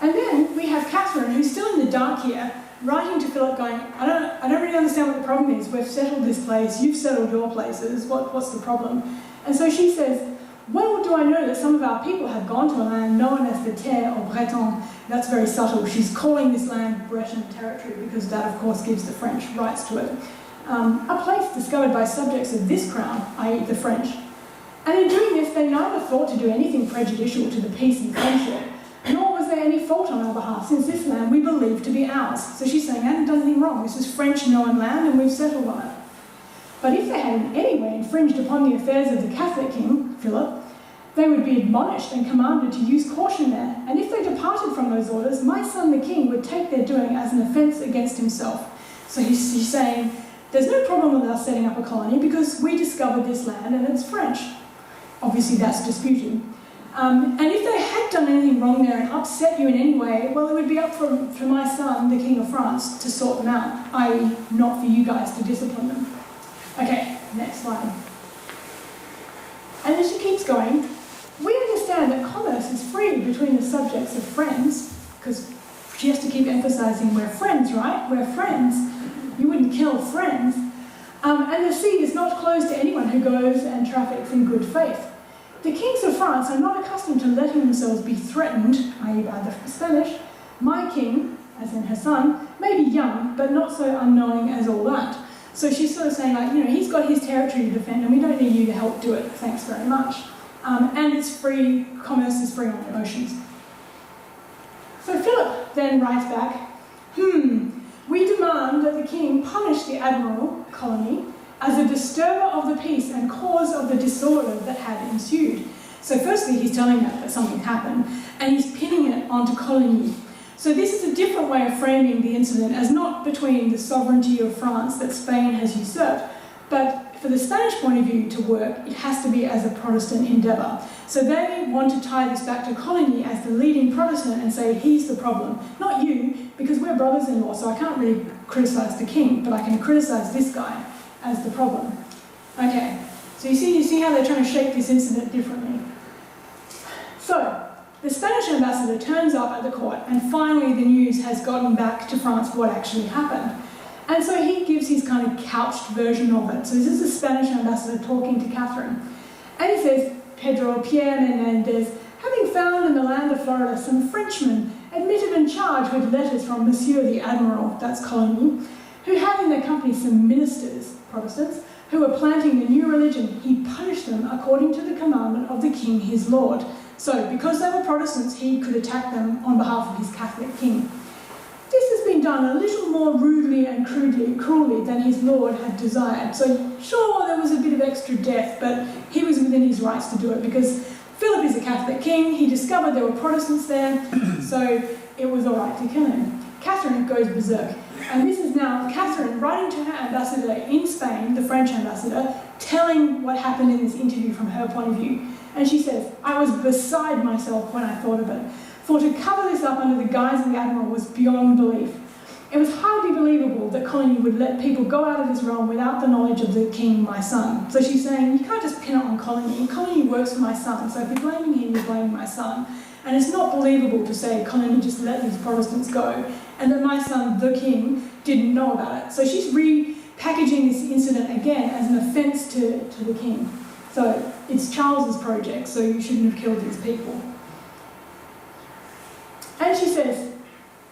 And then we have Catherine, who's still in the dark here, writing to Philip going, I don't really understand what the problem is. We've settled this place, you've settled your places, what's the problem? And so she says, Well do I know that some of our people have gone to a land known as the Terre or Breton. That's very subtle. She's calling this land Breton territory because that, of course, gives the French rights to it. A place discovered by subjects of this crown, i.e. the French. And in doing this, they neither thought to do anything prejudicial to the peace and friendship, nor was there any fault on our behalf, since this land we believe to be ours. So she's saying, I haven't done anything wrong. This is French known land and we've settled on it. But if they had in any way infringed upon the affairs of the Catholic king, Philip, they would be admonished and commanded to use caution there. And if they departed from those orders, my son the king would take their doing as an offence against himself. So he's saying, there's no problem with us setting up a colony because we discovered this land and it's French. Obviously that's disputed. And if they had done anything wrong there and upset you in any way, well, it would be up for my son, the King of France, to sort them out, i.e. not for you guys to discipline them. Okay, next slide. And then she keeps going. We understand that commerce is free between the subjects of friends, because she has to keep emphasising we're friends, right? We're friends. You wouldn't kill friends. And the sea is not closed to anyone who goes and traffics in good faith. The kings of France are not accustomed to letting themselves be threatened, i.e. by the Spanish. My king, as in her son, may be young, but not so unknowing as all that. So she's sort of saying, like, you know, he's got his territory to defend and we don't need you to help do it, thanks very much. And it's free, commerce is free on the oceans. So Philip then writes back, we demand that the king punish the admiral colony as a disturber of the peace and cause of the disorder that had ensued. So firstly, he's telling her that something happened, and he's pinning it onto Coligny. So this is a different way of framing the incident as not between the sovereignty of France that Spain has usurped, but for the Spanish point of view to work, it has to be as a Protestant endeavour. So they want to tie this back to Coligny as the leading Protestant and say, he's the problem, not you, because we're brothers-in-law, so I can't really criticise the king, but I can criticise this guy as the problem. Okay, so you see how they're trying to shape this incident differently. So, the Spanish ambassador turns up at the court, and finally the news has gotten back to France what actually happened. And so he gives his kind of couched version of it. So this is the Spanish ambassador talking to Catherine. And he says, Pedro Pierre Menendez, having found in the land of Florida some Frenchmen admitted and charged with letters from Monsieur the Admiral, that's Coligny, who had in their company some ministers, Protestants, who were planting the new religion, he punished them according to the commandment of the king his lord. So, because they were Protestants, he could attack them on behalf of his Catholic king. This has been done a little more rudely and cruelly than his lord had desired. So, sure, there was a bit of extra death, but he was within his rights to do it because Philip is a Catholic king, he discovered there were Protestants there, so it was all right to kill him. Catherine goes berserk. And this is now Catherine writing to her ambassador in Spain, the French ambassador, telling what happened in this interview from her point of view. And she says, I was beside myself when I thought of it, for to cover this up under the guise of the admiral was beyond belief. It was hardly believable that Coligny would let people go out of his realm without the knowledge of the king, my son. So she's saying, you can't just pin it on Coligny. Coligny works for my son, so if you're blaming him, you're blaming my son. And it's not believable to say Coligny just let these Protestants go, and that my son, the king, didn't know about it. So she's repackaging this incident again as an offence to the king. So it's Charles's project, so you shouldn't have killed these people. And she says,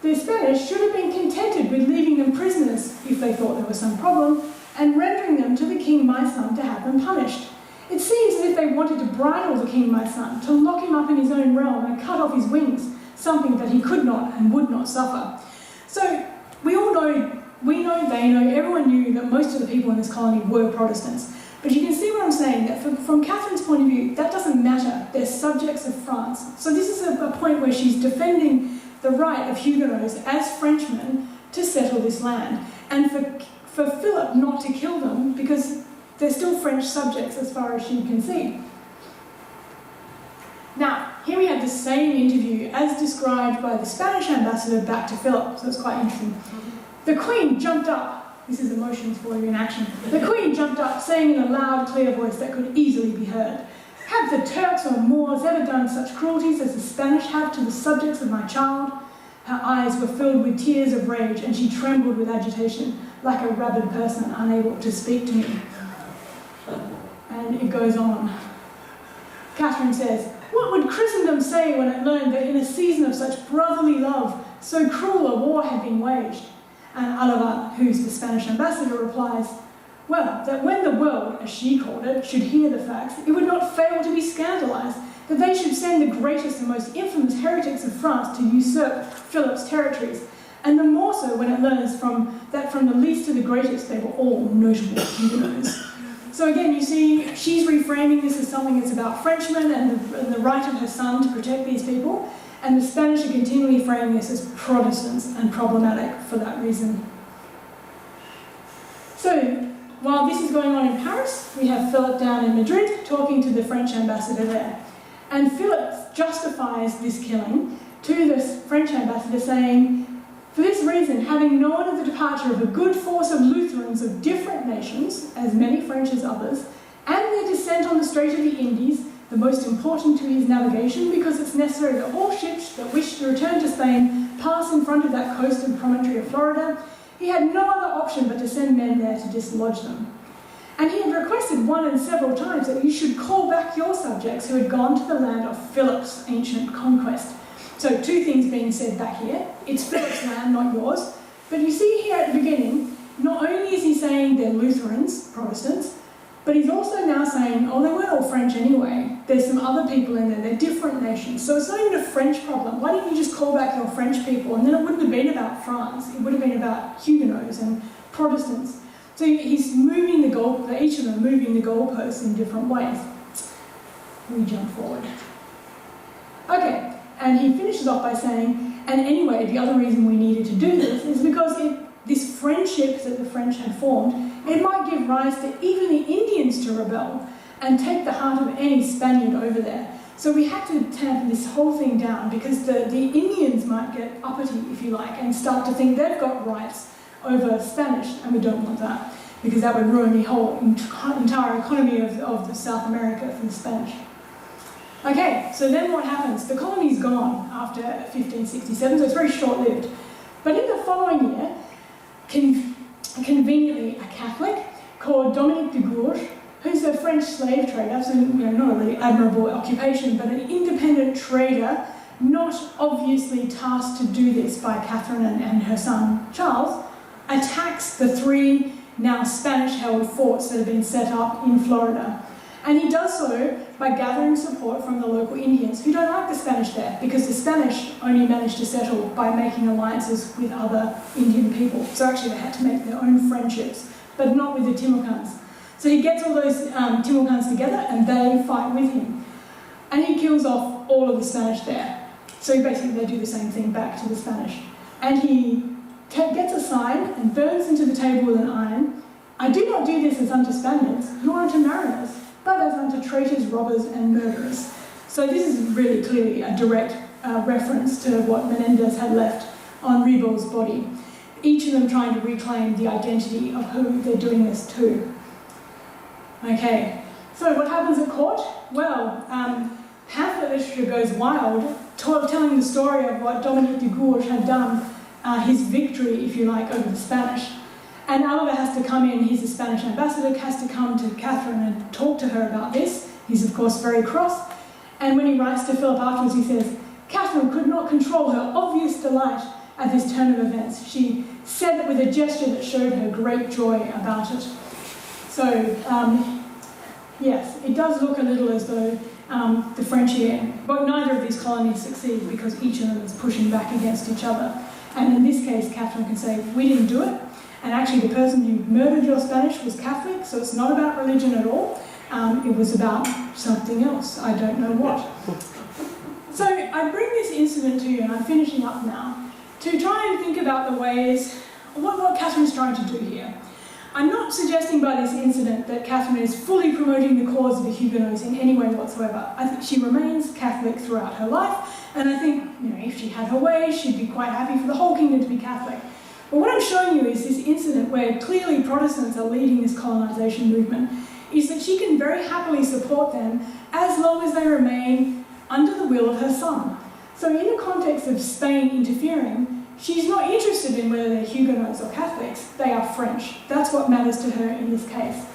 the Spanish should have been contented with leaving them prisoners if they thought there was some problem, and rendering them to the king, my son, to have them punished. It seems as if they wanted to bridle the king, my son, to lock him up in his own realm and cut off his wings, something that he could not and would not suffer. So we all know, we know, they know, everyone knew that most of the people in this colony were Protestants. But you can see what I'm saying, that from Catherine's point of view, that doesn't matter. They're subjects of France. So this is a point where she's defending the right of Huguenots as Frenchmen to settle this land. And for Philip not to kill them because they're still French subjects as far as she can see. Now, here we have the same interview as described by the Spanish ambassador back to Philip, so it's quite interesting. The Queen jumped up, this is emotions for you in action, the Queen jumped up saying in a loud, clear voice that could easily be heard, have the Turks or Moors ever done such cruelties as the Spanish have to the subjects of my child? Her eyes were filled with tears of rage and she trembled with agitation, like a rabid person unable to speak to me. And it goes on. Catherine says, "What would Christendom say when it learned that in a season of such brotherly love, so cruel a war had been waged?" And Alava, who's the Spanish ambassador, replies, "Well, that when the world, as she called it, should hear the facts, it would not fail to be scandalised that they should send the greatest and most infamous heretics of France to usurp Philip's territories, and the more so when it learns that from the least to the greatest they were all notable Huguenots." So again, you see, she's reframing this as something that's about Frenchmen and the right of her son to protect these people, and the Spanish are continually framing this as Protestants and problematic for that reason. So, while this is going on in Paris, we have Philip down in Madrid talking to the French ambassador there. And Philip justifies this killing to the French ambassador, saying, "For this reason, having known of the departure of a good force of Lutherans of different nations, as many French as others, and their descent on the Strait of the Indies, the most important to his navigation, because it's necessary that all ships that wish to return to Spain pass in front of that coast and promontory of Florida, he had no other option but to send men there to dislodge them. And he had requested one and several times that you should call back your subjects who had gone to the land of Philip's ancient conquest." So two things being said back here. It's Philip's land, not yours. But you see here at the beginning, not only is he saying they're Lutherans, Protestants, but he's also now saying, oh, they weren't all French anyway. There's some other people in there. They're different nations. So it's not even a French problem. Why didn't you just call back your French people? And then it wouldn't have been about France. It would have been about Huguenots and Protestants. So he's moving each of them moving the goalposts in different ways. We jump forward. Okay, and he finishes off by saying, and anyway, the other reason we needed to do this is because this friendship that the French had formed, it might give rise to even the Indians to rebel and take the heart of any Spaniard over there. So we had to tamp this whole thing down because the Indians might get uppity, if you like, and start to think they've got rights over Spanish, and we don't want that because that would ruin the whole entire economy of the South America for the Spanish. Okay, so then what happens? The colony's gone after 1567, so it's very short-lived. But in the following year, conveniently a Catholic called Dominique de Gourges, who's a French slave trader, so not a really admirable occupation, but an independent trader, not obviously tasked to do this by Catherine and her son Charles, attacks the three now Spanish-held forts that have been set up in Florida. And he does so by gathering support from the local Indians, who don't like the Spanish there, because the Spanish only managed to settle by making alliances with other Indian people. So actually they had to make their own friendships, but not with the Timokans. So he gets all those Timokans together and they fight with him. And he kills off all of the Spanish there. So basically they do the same thing back to the Spanish. And he gets a sign and burns into the table with an iron, "I do not do this as unto Spaniards, nor unto mariners, but as unto traitors, robbers, and murderers." So this is really clearly a direct reference to what Menendez had left on Ribot's body, each of them trying to reclaim the identity of who they're doing this to. Okay, so what happens at court? Well, pamphlet literature goes wild, telling the story of what Dominique de Gourges had done, his victory, if you like, over the Spanish. And Alava has to come in, he's the Spanish ambassador, has to come to Catherine and talk to her about this. He's of course very cross. And when he writes to Philip afterwards, he says, "Catherine could not control her obvious delight at this turn of events. She said it with a gesture that showed her great joy about it." So, yes, it does look a little as though the French here, but neither of these colonies succeed because each of them is pushing back against each other. And in this case, Catherine can say, "We didn't do it. And actually the person who murdered your Spanish was Catholic, so it's not about religion at all. It was about something else. I don't know what." So I bring this incident to you, and I'm finishing up now, to try and think about the ways, what Catherine's trying to do here. I'm not suggesting by this incident that Catherine is fully promoting the cause of the Huguenots in any way whatsoever. I think she remains Catholic throughout her life, and I think if she had her way, she'd be quite happy for the whole kingdom to be Catholic. But what I'm showing you is this incident where clearly Protestants are leading this colonisation movement, is that she can very happily support them as long as they remain under the will of her son. So in the context of Spain interfering, she's not interested in whether they're Huguenots or Catholics, they are French. That's what matters to her in this case.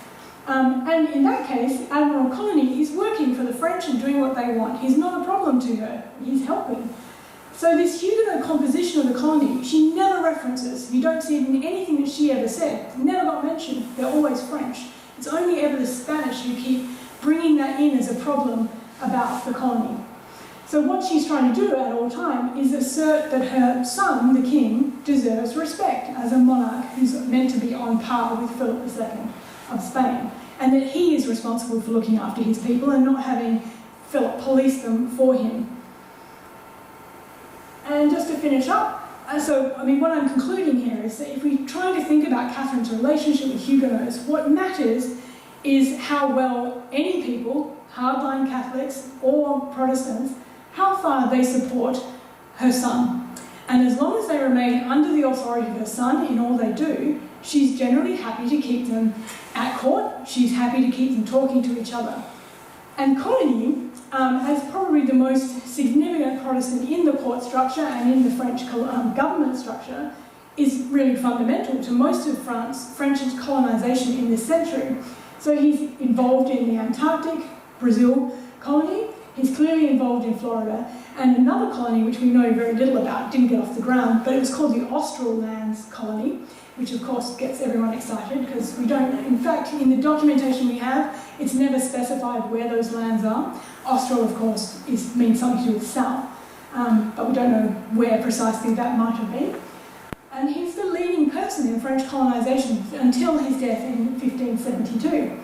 And in that case, Admiral Colony is working for the French and doing what they want. He's not a problem to her. He's helping. So this Huguenot composition of the colony, she never references. You don't see it in anything that she ever said. Never got mentioned. They're always French. It's only ever the Spanish who keep bringing that in as a problem about the colony. So what she's trying to do at all time is assert that her son, the king, deserves respect as a monarch who's meant to be on par with Philip II of Spain, and that he is responsible for looking after his people and not having Philip police them for him. And just to finish up, what I'm concluding here is that if we try to think about Catherine's relationship with Huguenots, what matters is how well any people, hardline Catholics or Protestants, how far they support her son. And as long as they remain under the authority of her son in all they do, she's generally happy to keep them at court. She's happy to keep them talking to each other. And Coligny, as probably the most significant Protestant in the court structure and in the French government structure, is really fundamental to most of French's colonisation in this century. So he's involved in the Antarctic, Brazil colony. He's clearly involved in Florida, and another colony which we know very little about, didn't get off the ground, but it was called the Austral Lands Colony, which of course gets everyone excited because we don't, in fact, in the documentation we have, it's never specified where those lands are. Austral, of course, means something to do with south, but we don't know where precisely that might have been. And he's the leading person in French colonisation until his death in 1572.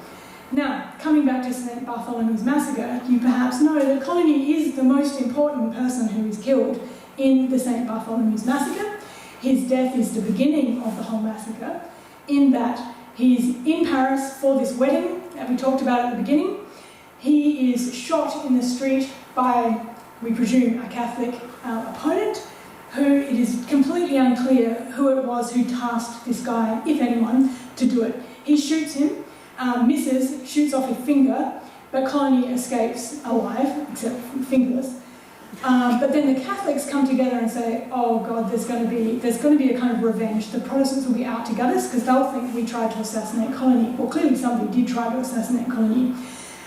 Now, coming back to St. Bartholomew's Massacre, you perhaps know that Coligny is the most important person who is killed in the St. Bartholomew's Massacre. His death is the beginning of the whole massacre, in that he's in Paris for this wedding that we talked about at the beginning. He is shot in the street by, we presume, a Catholic opponent, who it is completely unclear who it was who tasked this guy, if anyone, to do it. He shoots him, misses, shoots off his finger, but Coligny escapes alive, except fingerless. But then the Catholics come together and say, oh God, there's going to be a kind of revenge. The Protestants will be out to gut us because they'll think we tried to assassinate Coligny. Well, clearly somebody did try to assassinate Coligny.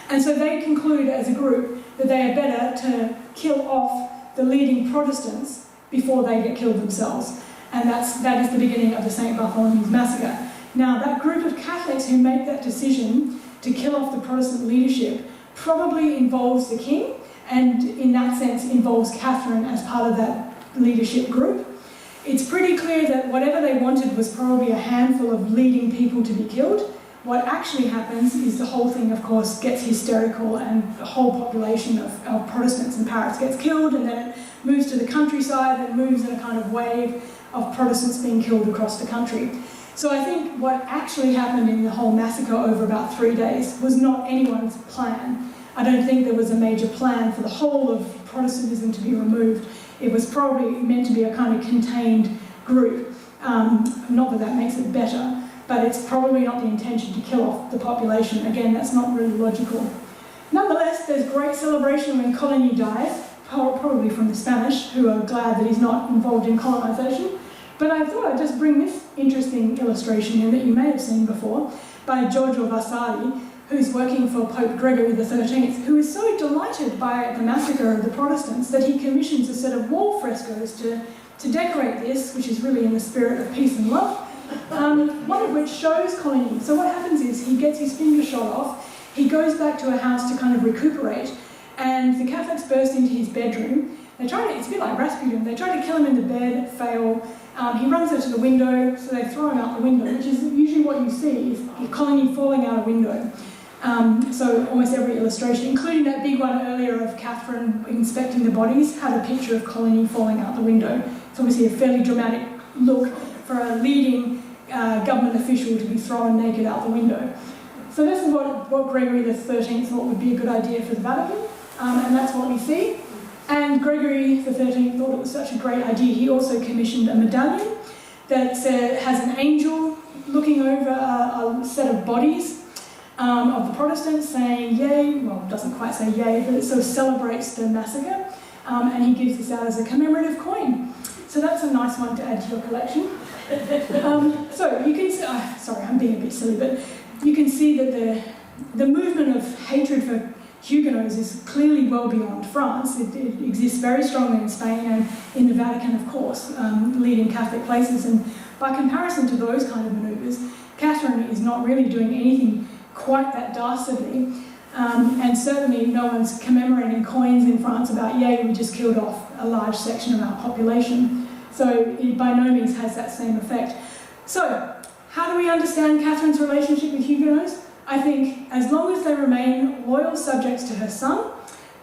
And so they conclude as a group that they are better to kill off the leading Protestants before they get killed themselves. And that is the beginning of the St. Bartholomew's Massacre. Now, that group of Catholics who make that decision to kill off the Protestant leadership probably involves the king, and in that sense involves Catherine as part of that leadership group. It's pretty clear that whatever they wanted was probably a handful of leading people to be killed. What actually happens is the whole thing, of course, gets hysterical and the whole population of Protestants in Paris gets killed, and then it moves to the countryside and moves in a kind of wave of Protestants being killed across the country. So I think what actually happened in the whole massacre over about 3 days was not anyone's plan. I don't think there was a major plan for the whole of Protestantism to be removed. It was probably meant to be a kind of contained group. Not that that makes it better, but it's probably not the intention to kill off the population. Again, that's not really logical. Nonetheless, there's great celebration when Coligny dies, probably from the Spanish, who are glad that he's not involved in colonisation. But I thought I'd just bring this interesting illustration in that you may have seen before by Giorgio Vasari, who's working for Pope Gregory XIII, who is so delighted by the massacre of the Protestants that he commissions a set of wall frescoes to decorate this, which is really in the spirit of peace and love, one of which shows Coligny. So what happens is he gets his finger shot off, he goes back to a house to kind of recuperate, and the Catholics burst into his bedroom. It's a bit like Rasputin, they try to kill him in the bed, fail. He runs out to the window, so they throw him out the window, which is usually what you see, is Coligny falling out a window. So almost every illustration, including that big one earlier of Catherine inspecting the bodies, had a picture of Coligny falling out the window. It's obviously a fairly dramatic look for a leading government official to be thrown naked out the window. So this is what Gregory XIII thought would be a good idea for the Vatican, and that's what we see. And Gregory XIII thought it was such a great idea, he also commissioned a medallion that has an angel looking over a set of bodies of the Protestants saying yay, well, it doesn't quite say yay, but it sort of celebrates the massacre, and he gives this out as a commemorative coin. So that's a nice one to add to your collection. So you can see, sorry, I'm being a bit silly, but you can see that the movement of hatred for Huguenots is clearly well beyond France. It exists very strongly in Spain and in the Vatican, of course, leading Catholic places. And by comparison to those kind of manoeuvres, Catherine is not really doing anything quite that dastardly. And certainly no one's commemorating coins in France about, yay, we just killed off a large section of our population. So it by no means has that same effect. So, how do we understand Catherine's relationship with Huguenots? I think as long as they remain loyal subjects to her son,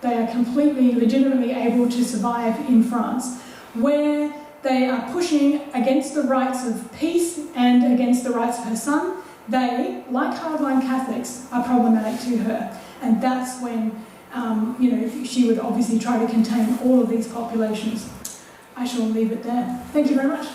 they are completely legitimately able to survive in France. Where they are pushing against the rights of peace and against the rights of her son, they, like hardline Catholics, are problematic to her. And that's when she would obviously try to contain all of these populations. I shall leave it there. Thank you very much.